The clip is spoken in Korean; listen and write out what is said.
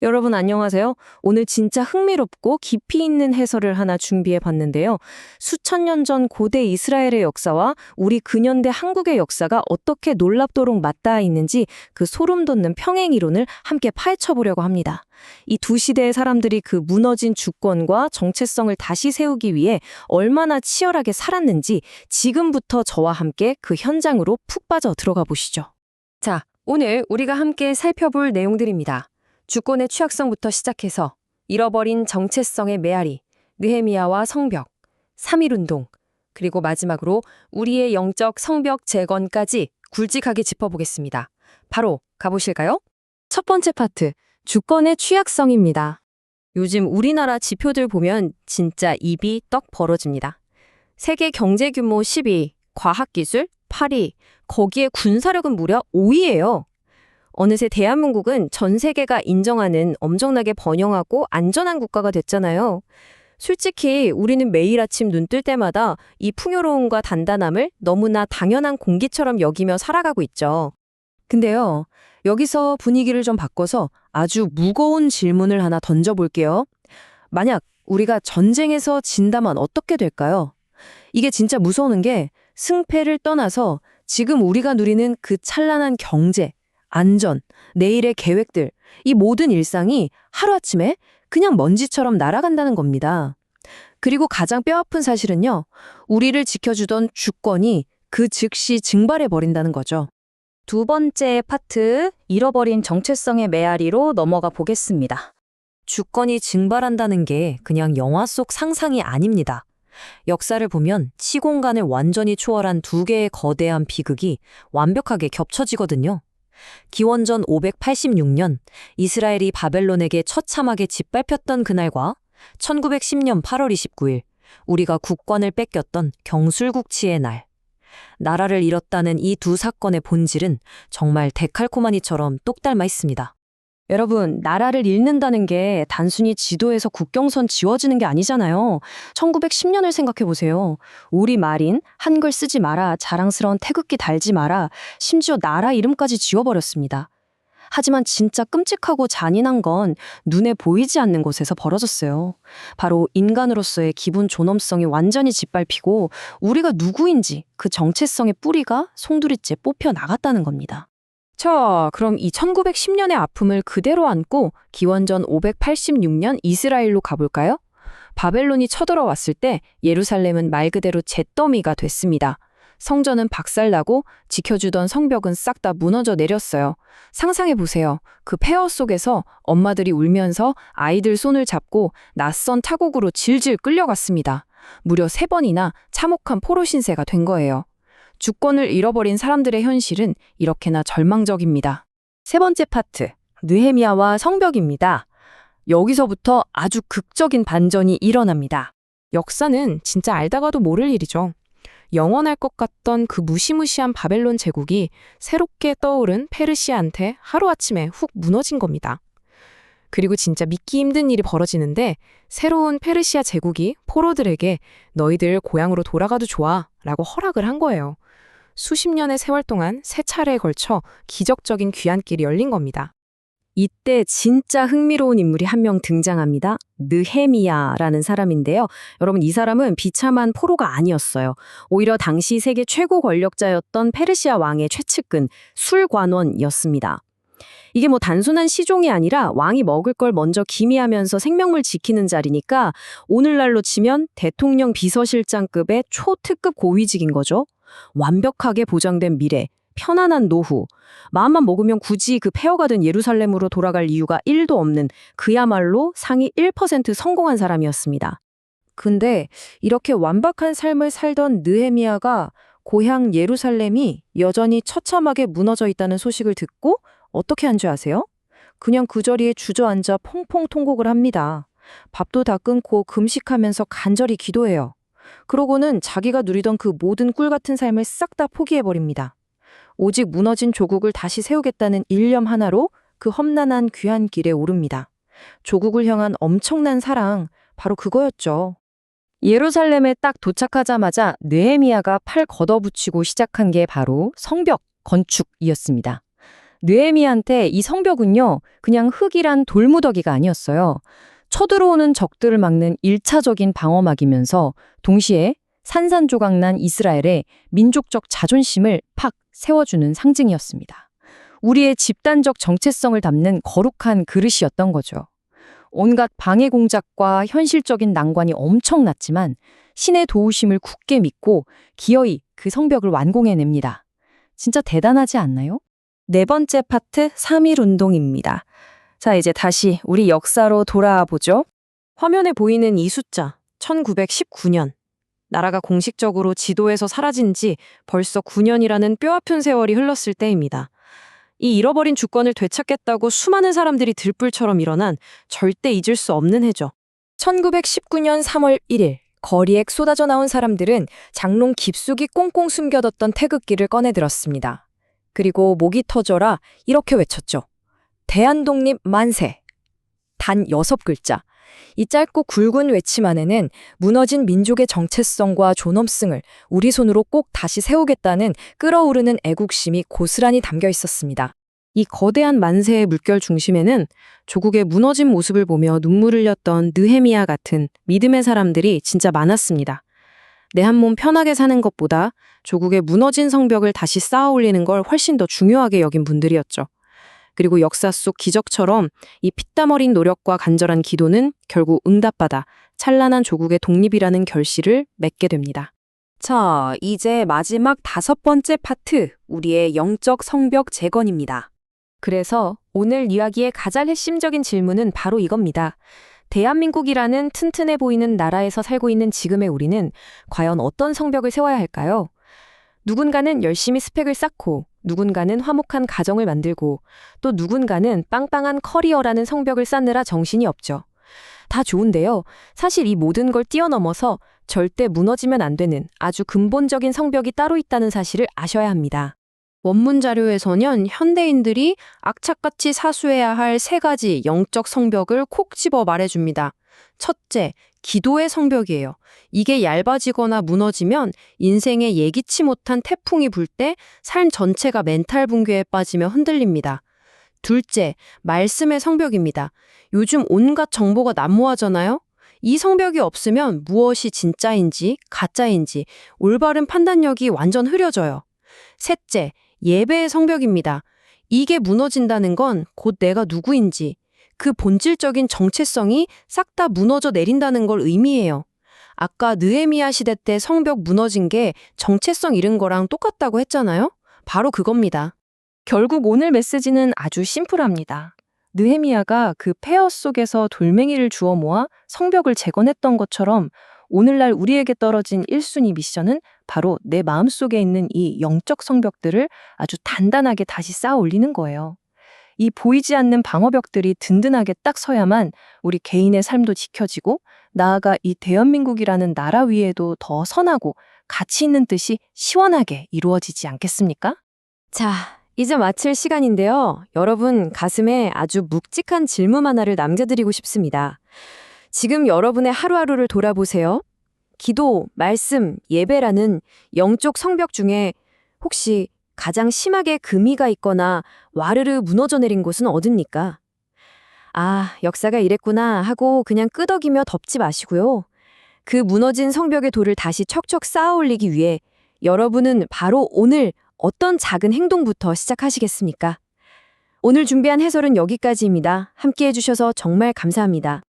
여러분 안녕하세요. 오늘 진짜 흥미롭고 깊이 있는 해설을 하나 준비해 봤는데요. 수천 년 전 고대 이스라엘의 역사와 우리 근현대 한국의 역사가 어떻게 놀랍도록 맞닿아 있는지 그 소름 돋는 평행 이론을 함께 파헤쳐 보려고 합니다. 이 두 시대의 사람들이 그 무너진 주권과 정체성을 다시 세우기 위해 얼마나 치열하게 살았는지 지금부터 저와 함께 그 현장으로 푹 빠져 들어가 보시죠. 자, 오늘 우리가 함께 살펴볼 내용들입니다. 주권의 취약성부터 시작해서 잃어버린 정체성의 메아리, 느헤미야와 성벽, 3.1운동, 그리고 마지막으로 우리의 영적 성벽 재건까지 굵직하게 짚어보겠습니다. 바로 가보실까요? 첫 번째 파트, 주권의 취약성입니다. 요즘 우리나라 지표들 보면 진짜 입이 떡 벌어집니다. 세계 경제 규모 10위, 과학기술 8위, 거기에 군사력은 무려 5위예요. 어느새 대한민국은 전 세계가 인정하는 엄청나게 번영하고 안전한 국가가 됐잖아요. 솔직히 우리는 매일 아침 눈 뜰 때마다 이 풍요로움과 단단함을 너무나 당연한 공기처럼 여기며 살아가고 있죠. 근데요, 여기서 분위기를 좀 바꿔서 아주 무거운 질문을 하나 던져볼게요. 만약 우리가 전쟁에서 진다면 어떻게 될까요? 이게 진짜 무서운 게 승패를 떠나서 지금 우리가 누리는 그 찬란한 경제, 안전, 내일의 계획들, 이 모든 일상이 하루아침에 그냥 먼지처럼 날아간다는 겁니다. 그리고 가장 뼈아픈 사실은요, 우리를 지켜주던 주권이 그 즉시 증발해버린다는 거죠. 두 번째 파트, 잃어버린 정체성의 메아리로 넘어가 보겠습니다. 주권이 증발한다는 게 그냥 영화 속 상상이 아닙니다. 역사를 보면 시공간을 완전히 초월한 두 개의 거대한 비극이 완벽하게 겹쳐지거든요. 기원전 586년 이스라엘이 바벨론에게 처참하게 짓밟혔던 그날과 1910년 8월 29일 우리가 국권을 뺏겼던 경술국치의 날. 나라를 잃었다는 이 두 사건의 본질은 정말 데칼코마니처럼 똑 닮아 있습니다. 여러분, 나라를 잃는다는 게 단순히 지도에서 국경선 지워지는 게 아니잖아요. 1910년을 생각해 보세요. 우리 말인 한글 쓰지 마라, 자랑스러운 태극기 달지 마라, 심지어 나라 이름까지 지워버렸습니다. 하지만 진짜 끔찍하고 잔인한 건 눈에 보이지 않는 곳에서 벌어졌어요. 바로 인간으로서의 기본 존엄성이 완전히 짓밟히고 우리가 누구인지 그 정체성의 뿌리가 송두리째 뽑혀 나갔다는 겁니다. 자, 그럼 이 1910년의 아픔을 그대로 안고 기원전 586년 이스라엘로 가볼까요? 바벨론이 쳐들어왔을 때 예루살렘은 말 그대로 잿더미가 됐습니다. 성전은 박살나고 지켜주던 성벽은 싹 다 무너져 내렸어요. 상상해보세요. 그 폐허 속에서 엄마들이 울면서 아이들 손을 잡고 낯선 타국으로 질질 끌려갔습니다. 무려 3번이나 참혹한 포로 신세가 된 거예요. 주권을 잃어버린 사람들의 현실은 이렇게나 절망적입니다. 세 번째 파트, 느헤미야와 성벽입니다. 여기서부터 아주 극적인 반전이 일어납니다. 역사는 진짜 알다가도 모를 일이죠. 영원할 것 같던 그 무시무시한 바벨론 제국이 새롭게 떠오른 페르시아한테 하루아침에 훅 무너진 겁니다. 그리고 진짜 믿기 힘든 일이 벌어지는데 새로운 페르시아 제국이 포로들에게 너희들 고향으로 돌아가도 좋아 라고 허락을 한 거예요. 수십 년의 세월 동안 3차례에 걸쳐 기적적인 귀환길이 열린 겁니다. 이때 진짜 흥미로운 인물이 한 명 등장합니다. 느헤미야라는 사람인데요. 여러분, 이 사람은 비참한 포로가 아니었어요. 오히려 당시 세계 최고 권력자였던 페르시아 왕의 최측근 술관원이었습니다. 이게 뭐 단순한 시종이 아니라 왕이 먹을 걸 먼저 기미하면서 생명을 지키는 자리니까 오늘날로 치면 대통령 비서실장급의 초특급 고위직인 거죠. 완벽하게 보장된 미래, 편안한 노후, 마음만 먹으면 굳이 그 폐허가 된 예루살렘으로 돌아갈 이유가 1도 없는 그야말로 상위 1% 성공한 사람이었습니다. 근데 이렇게 완벽한 삶을 살던 느헤미야가 고향 예루살렘이 여전히 처참하게 무너져 있다는 소식을 듣고 어떻게 한 줄 아세요? 그냥 그 자리에 주저앉아 퐁퐁 통곡을 합니다. 밥도 다 끊고 금식하면서 간절히 기도해요. 그러고는 자기가 누리던 그 모든 꿀 같은 삶을 싹 다 포기해버립니다. 오직 무너진 조국을 다시 세우겠다는 일념 하나로 그 험난한 귀한 길에 오릅니다. 조국을 향한 엄청난 사랑, 바로 그거였죠. 예루살렘에 딱 도착하자마자 느헤미야가 팔 걷어붙이고 시작한 게 바로 성벽 건축이었습니다. 느헤미야한테 이 성벽은요, 그냥 흙이란 돌무더기가 아니었어요. 쳐들어오는 적들을 막는 1차적인 방어막이면서 동시에 산산조각난 이스라엘의 민족적 자존심을 팍 세워주는 상징이었습니다. 우리의 집단적 정체성을 담는 거룩한 그릇이었던 거죠. 온갖 방해 공작과 현실적인 난관이 엄청났지만 신의 도우심을 굳게 믿고 기어이 그 성벽을 완공해냅니다. 진짜 대단하지 않나요? 네 번째 파트 3.1 운동입니다. 자, 이제 다시 우리 역사로 돌아와 보죠. 화면에 보이는 이 숫자, 1919년. 나라가 공식적으로 지도에서 사라진 지 벌써 9년이라는 뼈아픈 세월이 흘렀을 때입니다. 이 잃어버린 주권을 되찾겠다고 수많은 사람들이 들불처럼 일어난 절대 잊을 수 없는 해죠. 1919년 3월 1일, 거리에 쏟아져 나온 사람들은 장롱 깊숙이 꽁꽁 숨겨뒀던 태극기를 꺼내들었습니다. 그리고 목이 터져라 이렇게 외쳤죠. 대한독립 만세! 단 6글자. 이 짧고 굵은 외침 안에는 무너진 민족의 정체성과 존엄성을 우리 손으로 꼭 다시 세우겠다는 끓어오르는 애국심이 고스란히 담겨 있었습니다. 이 거대한 만세의 물결 중심에는 조국의 무너진 모습을 보며 눈물을 흘렸던 느헤미야 같은 믿음의 사람들이 진짜 많았습니다. 내 한 몸 편하게 사는 것보다 조국의 무너진 성벽을 다시 쌓아 올리는 걸 훨씬 더 중요하게 여긴 분들이었죠. 그리고 역사 속 기적처럼 이 피땀 어린 노력과 간절한 기도는 결국 응답받아 찬란한 조국의 독립이라는 결실을 맺게 됩니다. 자, 이제 마지막 5번째 파트, 우리의 영적 성벽 재건입니다. 그래서 오늘 이야기의 가장 핵심적인 질문은 바로 이겁니다. 대한민국이라는 튼튼해 보이는 나라에서 살고 있는 지금의 우리는 과연 어떤 성벽을 세워야 할까요? 누군가는 열심히 스펙을 쌓고, 누군가는 화목한 가정을 만들고, 또 누군가는 빵빵한 커리어라는 성벽을 쌓느라 정신이 없죠. 다 좋은데요. 사실 이 모든 걸 뛰어넘어서 절대 무너지면 안 되는 아주 근본적인 성벽이 따로 있다는 사실을 아셔야 합니다. 원문 자료에서는 현대인들이 악착같이 사수해야 할 3가지 영적 성벽을 콕 집어 말해줍니다. 첫째, 기도의 성벽이에요. 이게 얇아지거나 무너지면 인생에 예기치 못한 태풍이 불 때 삶 전체가 멘탈 붕괴에 빠지며 흔들립니다. 둘째, 말씀의 성벽입니다. 요즘 온갖 정보가 난무하잖아요? 이 성벽이 없으면 무엇이 진짜인지 가짜인지 올바른 판단력이 완전 흐려져요. 셋째, 예배의 성벽입니다. 이게 무너진다는 건 곧 내가 누구인지, 그 본질적인 정체성이 싹 다 무너져 내린다는 걸 의미해요. 아까 느헤미야 시대 때 성벽 무너진 게 정체성 잃은 거랑 똑같다고 했잖아요? 바로 그겁니다. 결국 오늘 메시지는 아주 심플합니다. 느헤미야가 그 폐허 속에서 돌멩이를 주워 모아 성벽을 재건했던 것처럼 오늘날 우리에게 떨어진 1순위 미션은 바로 내 마음속에 있는 이 영적 성벽들을 아주 단단하게 다시 쌓아 올리는 거예요. 이 보이지 않는 방어벽들이 든든하게 딱 서야만 우리 개인의 삶도 지켜지고 나아가 이 대한민국이라는 나라 위에도 더 선하고 가치 있는 뜻이 시원하게 이루어지지 않겠습니까? 자, 이제 마칠 시간인데요. 여러분 가슴에 아주 묵직한 질문 하나를 남겨드리고 싶습니다. 지금 여러분의 하루하루를 돌아보세요. 기도, 말씀, 예배라는 영적 성벽 중에 혹시 가장 심하게 금이가 있거나 와르르 무너져 내린 곳은 어딥니까? 아, 역사가 이랬구나 하고 그냥 끄덕이며 덮지 마시고요. 그 무너진 성벽의 돌을 다시 척척 쌓아 올리기 위해 여러분은 바로 오늘 어떤 작은 행동부터 시작하시겠습니까? 오늘 준비한 해설은 여기까지입니다. 함께 해주셔서 정말 감사합니다.